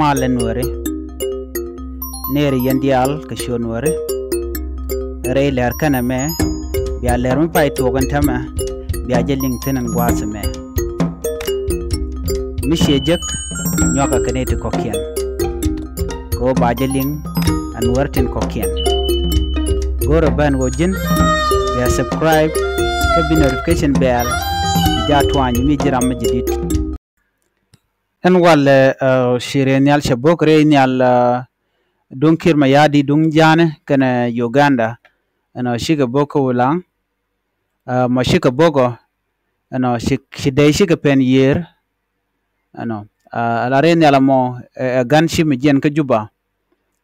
malen wore neri yandial kashon wore rey ler kana me biya ler mi pai to gan tama biya jeling tenen gwasa me mi shejek nyoka kanete kokien go ba jeling an wartin kokien goro ban go jin biya subscribe ka bi notification bell ja twani mi jiram jidit en wal shirenial shabok reenial dunkir mayadi dung jane kana Uganda ano shiga boko wulang ma shiga bogo ano shidai shiga pen year ano ala reenial mo gan shi mijen ka juba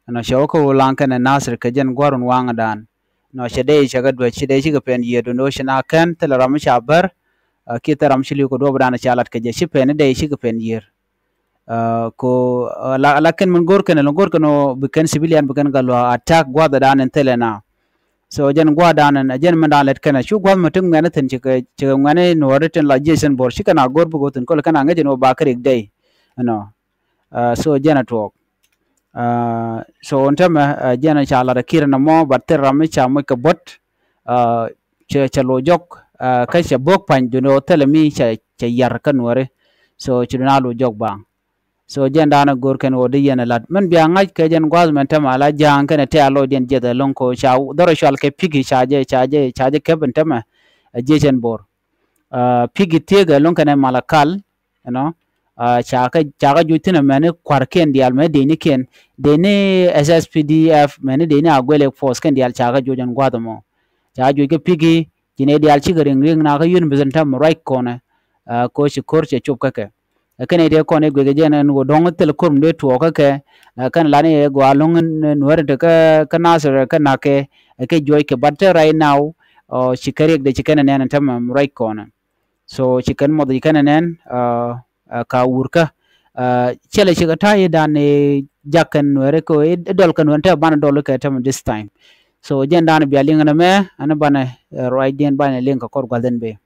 ano shawoko wulang kana Nasir ka jen gwarun wanga dan no shidai shiga pen year do no shina kan telaram shabar kita ram shili ko do bana chalat ka je shi pen dai shiga pen year ko lakin min gorkene bikan civilian bikan galo attack gwada danen telena so jen gwada danen jen man dalet kana shu gwad mutum ngane tin chike ngane no written la jason bor shi kana gorbu gotin ko kana ngaje no bakrik day no so jen talk so ontama jen chala da kirna mo batter rami cha mo ka bot chalo jok ka cha bok pan do telemi cha yar kan wore so chiduna lo jok bang so jenda na gor ken wodi yena lat men biya ngaj ke jen gwaz men tama la jang ken te alo den jeda lonko cha doro shal ke pigi chaje ke ben tama jejen bor pigi tega lonka ne malakal you know cha jutina men kwar ken dial me deni ken deni SSPDF men deni agwele force ken dial cha jojen gwadamo cha ju ke pigi jine dial chigaring ring na ka yun bizan tam right corner ko shi korche chup kake kene de kone gwege jena ngo dong tel kurum de to ka kan lani go along nuwer de ka Nasir ka nake ke joy ke but right now chikari de chikene nen tam right corner so chikan mod chikene nen ka urka chele chika tayi dan jakan nuwer ko dol kan wonta ban dol ka tam this time so jenda na biya linga me ana bana right den bana linka kor galden be